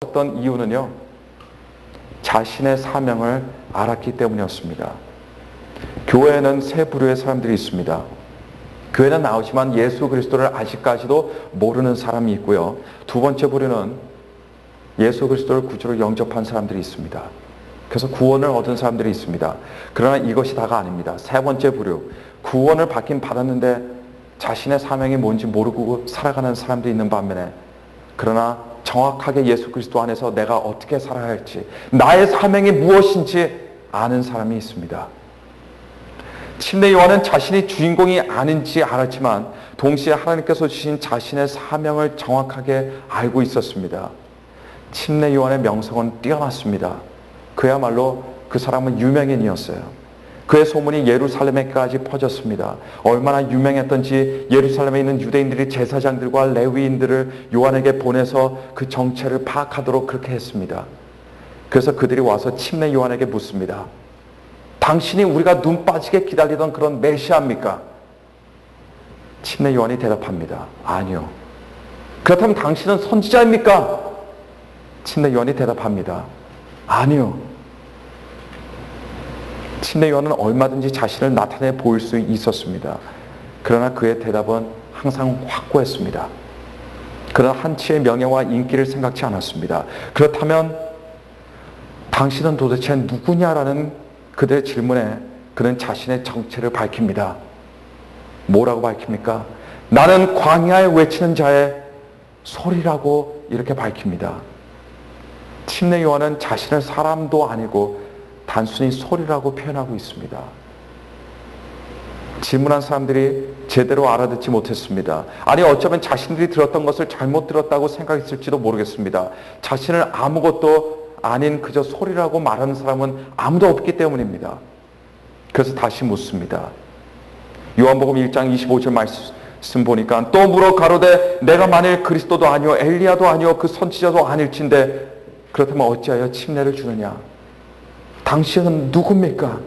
어떤 이유는요, 자신의 사명을 알았기 때문이었습니다. 교회에는 세 부류의 사람들이 있습니다. 교회는 나오지만 예수 그리스도를 아직까지도 모르는 사람이 있고요. 두 번째 부류는 예수 그리스도를 구주로 영접한 사람들이 있습니다. 그래서 구원을 얻은 사람들이 있습니다. 그러나 이것이 다가 아닙니다. 세 번째 부류, 구원을 받긴 받았는데 자신의 사명이 뭔지 모르고 살아가는 사람들이 있는 반면에, 그러나 정확하게 예수 그리스도 안에서 내가 어떻게 살아야 할지, 나의 사명이 무엇인지 아는 사람이 있습니다. 침례 요한은 자신이 주인공이 아닌지 알았지만 동시에 하나님께서 주신 자신의 사명을 정확하게 알고 있었습니다. 침례 요한의 명성은 뛰어났습니다. 그야말로 그 사람은 유명인이었어요. 그의 소문이 예루살렘에까지 퍼졌습니다. 얼마나 유명했던지 예루살렘에 있는 유대인들이 제사장들과 레위인들을 요한에게 보내서 그 정체를 파악하도록 그렇게 했습니다. 그래서 그들이 와서 침례 요한에게 묻습니다. 당신이 우리가 눈 빠지게 기다리던 그런 메시아입니까? 침례 요한이 대답합니다. 아니요. 그렇다면 당신은 선지자입니까? 침례 요한이 대답합니다. 아니요. 침례 요한은 얼마든지 자신을 나타내 보일 수 있었습니다. 그러나 그의 대답은 항상 확고했습니다. 그러나 한치의 명예와 인기를 생각지 않았습니다. 그렇다면 당신은 도대체 누구냐라는 그들의 질문에 그는 자신의 정체를 밝힙니다. 뭐라고 밝힙니까? 나는 광야에 외치는 자의 소리라고 이렇게 밝힙니다. 침례 요한은 자신을 사람도 아니고 단순히 소리라고 표현하고 있습니다. 질문한 사람들이 제대로 알아듣지 못했습니다. 아니, 어쩌면 자신들이 들었던 것을 잘못 들었다고 생각했을지도 모르겠습니다. 자신을 아무것도 아닌 그저 소리라고 말하는 사람은 아무도 없기 때문입니다. 그래서 다시 묻습니다. 요한복음 1장 25절 말씀 보니까 또 물어 가로되 내가 만일 그리스도도 아니요 엘리야도 아니요 그 선지자도 아닐진데 그렇다면 어찌하여 침례를 주느냐? 당신은 누굽니까?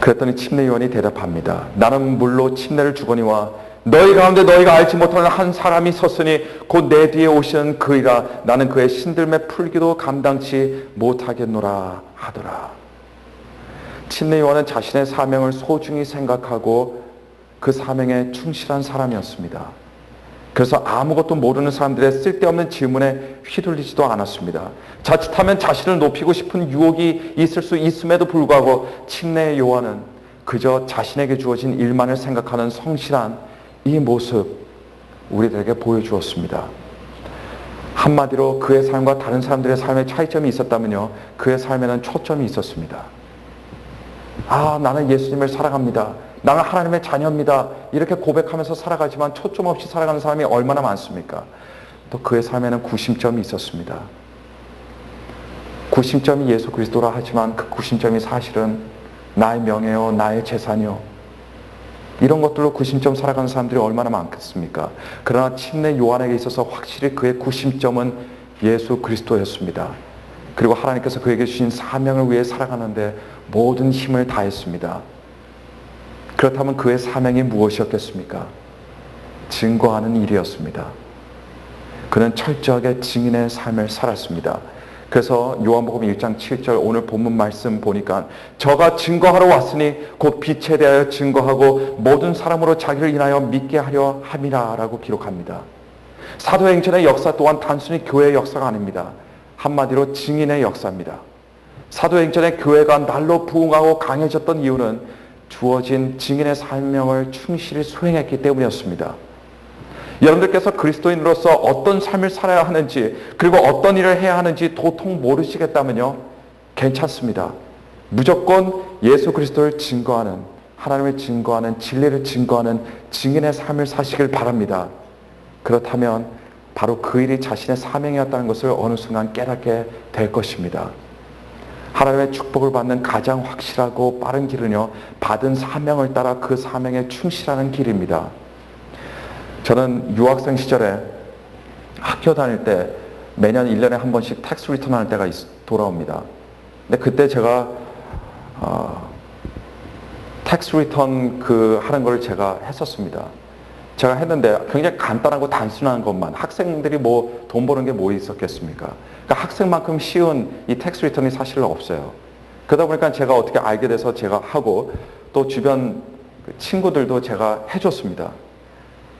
그랬더니 침례 요한이 대답합니다. 나는 물로 침례를 주거니와 너희 가운데 너희가 알지 못하는 한 사람이 섰으니 곧 내 뒤에 오시는 그이라. 나는 그의 신들매 풀기도 감당치 못하겠노라 하더라. 침례 요한은 자신의 사명을 소중히 생각하고 그 사명에 충실한 사람이었습니다. 그래서 아무것도 모르는 사람들의 쓸데없는 질문에 휘둘리지도 않았습니다. 자칫하면 자신을 높이고 싶은 유혹이 있을 수 있음에도 불구하고 침례 요한은 그저 자신에게 주어진 일만을 생각하는 성실한 이 모습 우리들에게 보여주었습니다. 한마디로 그의 삶과 다른 사람들의 삶의 차이점이 있었다면요, 그의 삶에는 초점이 있었습니다. 아, 나는 예수님을 사랑합니다. 나는 하나님의 자녀입니다. 이렇게 고백하면서 살아가지만 초점 없이 살아가는 사람이 얼마나 많습니까? 또 그의 삶에는 구심점이 있었습니다. 구심점이 예수 그리스도라 하지만 그 구심점이 사실은 나의 명예요, 나의 재산이요, 이런 것들로 구심점 살아가는 사람들이 얼마나 많겠습니까? 그러나 침례 요한에게 있어서 확실히 그의 구심점은 예수 그리스도였습니다. 그리고 하나님께서 그에게 주신 사명을 위해 살아가는데 모든 힘을 다했습니다. 그렇다면 그의 사명이 무엇이었겠습니까? 증거하는 일이었습니다. 그는 철저하게 증인의 삶을 살았습니다. 그래서 요한복음 1장 7절 오늘 본문 말씀 보니까 저가 증거하러 왔으니 곧 빛에 대하여 증거하고 모든 사람으로 자기를 인하여 믿게 하려 함이라 라고 기록합니다. 사도행전의 역사 또한 단순히 교회의 역사가 아닙니다. 한마디로 증인의 역사입니다. 사도행전의 교회가 날로 부흥하고 강해졌던 이유는 주어진 증인의 사명을 충실히 수행했기 때문이었습니다. 여러분들께서 그리스도인으로서 어떤 삶을 살아야 하는지, 그리고 어떤 일을 해야 하는지 도통 모르시겠다면요, 괜찮습니다. 무조건 예수 그리스도를 증거하는, 하나님을 증거하는, 진리를 증거하는 증인의 삶을 사시길 바랍니다. 그렇다면 바로 그 일이 자신의 사명이었다는 것을 어느 순간 깨닫게 될 것입니다. 하나님의 축복을 받는 가장 확실하고 빠른 길은요, 받은 사명을 따라 그 사명에 충실하는 길입니다. 저는 유학생 시절에 학교 다닐 때 매년 1년에 한 번씩 텍스 리턴 하는 때가 돌아옵니다. 근데 그때 제가 텍스 리턴 하는 걸 제가 했었습니다. 제가 했는데 굉장히 간단하고 단순한 것만, 학생들이 뭐 돈 버는 게 뭐 있었겠습니까? 그러니까 학생만큼 쉬운 이 텍스 리턴이 사실 없어요. 그러다 보니까 제가 어떻게 알게 돼서 제가 하고, 또 주변 친구들도 제가 해줬습니다.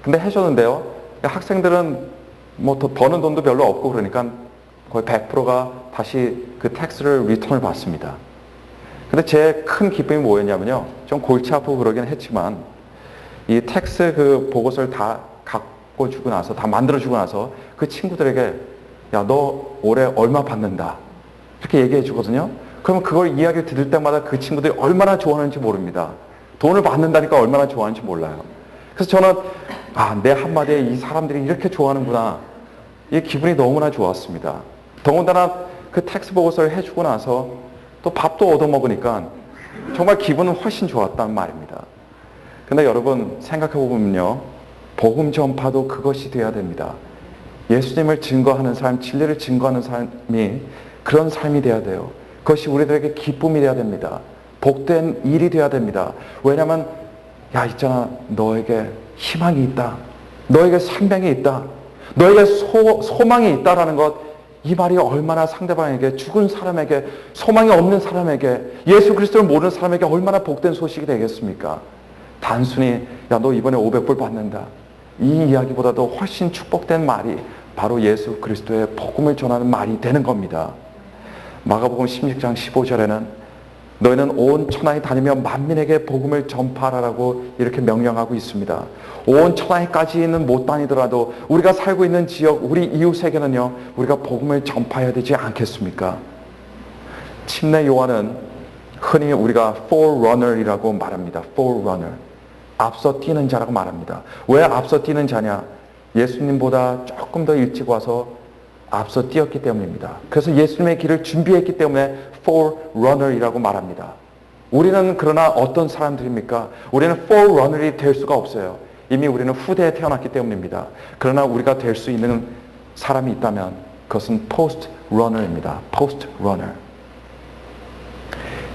근데 해줬는데요, 학생들은 뭐 더 버는 돈도 별로 없고 그러니까 거의 100%가 다시 그 텍스를 리턴을 받습니다. 근데 제 큰 기쁨이 뭐였냐면요, 좀 골치 아프고 그러긴 했지만 이 텍스 그 보고서를 다 갖고 주고 나서, 다 만들어 주고 나서 그 친구들에게 야, 너 올해 얼마 받는다 이렇게 얘기해 주거든요. 그러면 그걸 이야기를 들을 때마다 그 친구들이 얼마나 좋아하는지 모릅니다. 돈을 받는다니까 얼마나 좋아하는지 몰라요. 그래서 저는 내 한마디에 이 사람들이 이렇게 좋아하는구나, 이 기분이 너무나 좋았습니다. 더군다나 그 텍스 보고서를 해주고 나서 또 밥도 얻어먹으니까 정말 기분은 훨씬 좋았단 말입니다. 근데 여러분 생각해보면요, 복음 전파도 그것이 돼야 됩니다. 예수님을 증거하는 삶, 진리를 증거하는 삶이 그런 삶이 돼야 돼요. 그것이 우리들에게 기쁨이 돼야 됩니다. 복된 일이 돼야 됩니다. 왜냐하면 야, 있잖아, 너에게 희망이 있다, 너에게 생명이 있다, 너에게 소망이 있다라는 것, 이 말이 얼마나 상대방에게, 죽은 사람에게, 소망이 없는 사람에게, 예수 그리스도를 모르는 사람에게 얼마나 복된 소식이 되겠습니까? 단순히 야, 너 이번에 500불 받는다, 이 이야기보다도 훨씬 축복된 말이 바로 예수 그리스도의 복음을 전하는 말이 되는 겁니다. 마가복음 16장 15절에는 너희는 온 천하에 다니며 만민에게 복음을 전파하라고 이렇게 명령하고 있습니다. 온 천하에까지는 못 다니더라도 우리가 살고 있는 지역, 우리 이웃에게는요, 우리가 복음을 전파해야 되지 않겠습니까? 침례 요한은 흔히 우리가 forerunner이라고 말합니다. forerunner, 앞서 뛰는 자라고 말합니다. 왜 앞서 뛰는 자냐? 예수님보다 조금 더 일찍 와서 앞서 뛰었기 때문입니다. 그래서 예수님의 길을 준비했기 때문에 forerunner이라고 말합니다. 우리는 그러나 어떤 사람들입니까? 우리는 forerunner이 될 수가 없어요. 이미 우리는 후대에 태어났기 때문입니다. 그러나 우리가 될 수 있는 사람이 있다면 그것은 postrunner입니다. postrunner.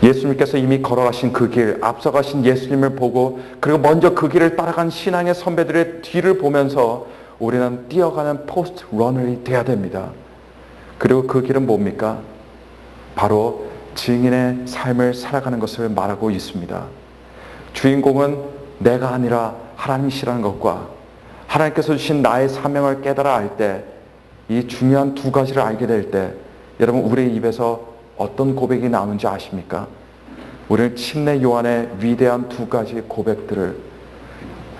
예수님께서 이미 걸어가신 그 길, 앞서가신 예수님을 보고, 그리고 먼저 그 길을 따라간 신앙의 선배들의 뒤를 보면서 우리는 뛰어가는 포스트러너이 돼야 됩니다. 그리고 그 길은 뭡니까? 바로 증인의 삶을 살아가는 것을 말하고 있습니다. 주인공은 내가 아니라 하나님이시라는 것과 하나님께서 주신 나의 사명을 깨달아 알 때, 이 중요한 두 가지를 알게 될 때 여러분 우리의 입에서 어떤 고백이 나오는지 아십니까? 우리는 침례 요한의 위대한 두 가지 고백들을,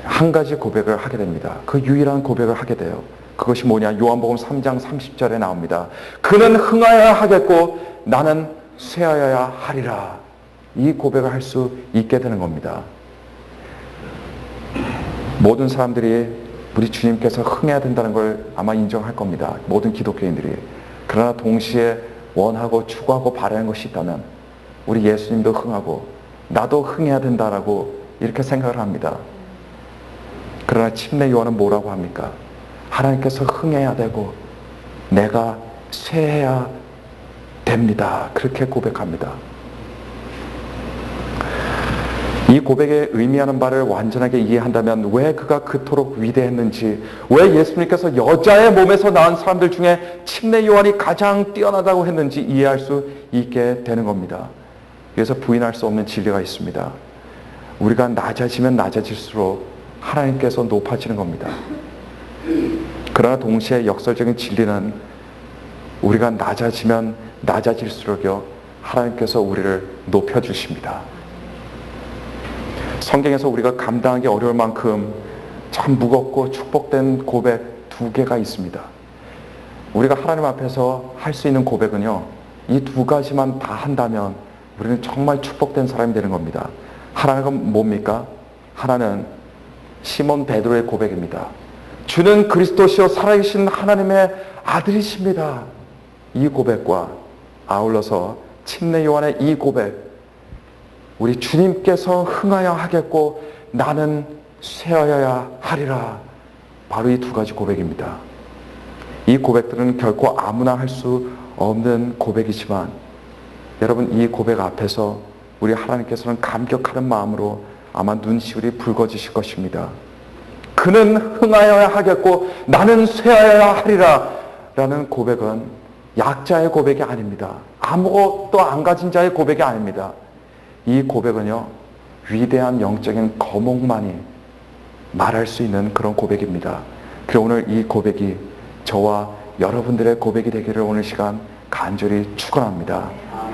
한 가지 고백을 하게 됩니다. 그 유일한 고백을 하게 돼요. 그것이 뭐냐? 요한복음 3장 30절에 나옵니다. 그는 흥하여야 하겠고 나는 쇠하여야 하리라. 이 고백을 할 수 있게 되는 겁니다. 모든 사람들이 우리 주님께서 흥해야 된다는 걸 아마 인정할 겁니다. 모든 기독교인들이. 그러나 동시에 원하고 추구하고 바라는 것이 있다면 우리 예수님도 흥하고 나도 흥해야 된다라고 이렇게 생각을 합니다. 그러나 침례 요한은 뭐라고 합니까? 하나님께서 흥해야 되고 내가 쇠해야 됩니다. 그렇게 고백합니다. 이 고백에 의미하는 바를 완전하게 이해한다면 왜 그가 그토록 위대했는지, 왜 예수님께서 여자의 몸에서 낳은 사람들 중에 침례 요한이 가장 뛰어나다고 했는지 이해할 수 있게 되는 겁니다. 그래서 부인할 수 없는 진리가 있습니다. 우리가 낮아지면 낮아질수록 하나님께서 높아지는 겁니다. 그러나 동시에 역설적인 진리는 우리가 낮아지면 낮아질수록요, 하나님께서 우리를 높여주십니다. 성경에서 우리가 감당하기 어려울 만큼 참 무겁고 축복된 고백 두 개가 있습니다. 우리가 하나님 앞에서 할 수 있는 고백은요, 이 두 가지만 다 한다면 우리는 정말 축복된 사람이 되는 겁니다. 하나는 뭡니까? 하나는 시몬 베드로의 고백입니다. 주는 그리스도시요 살아계신 하나님의 아들이십니다. 이 고백과 아울러서 침례 요한의 이 고백, 우리 주님께서 흥하여 하겠고 나는 쇠하여야 하리라, 바로 이 두 가지 고백입니다. 이 고백들은 결코 아무나 할 수 없는 고백이지만 여러분, 이 고백 앞에서 우리 하나님께서는 감격하는 마음으로 아마 눈시울이 붉어지실 것입니다. 그는 흥하여야 하겠고 나는 쇠하여야 하리라 라는 고백은 약자의 고백이 아닙니다. 아무것도 안 가진 자의 고백이 아닙니다. 이 고백은요, 위대한 영적인 거목만이 말할 수 있는 그런 고백입니다. 그래서 오늘 이 고백이 저와 여러분들의 고백이 되기를 오늘 시간 간절히 축원합니다.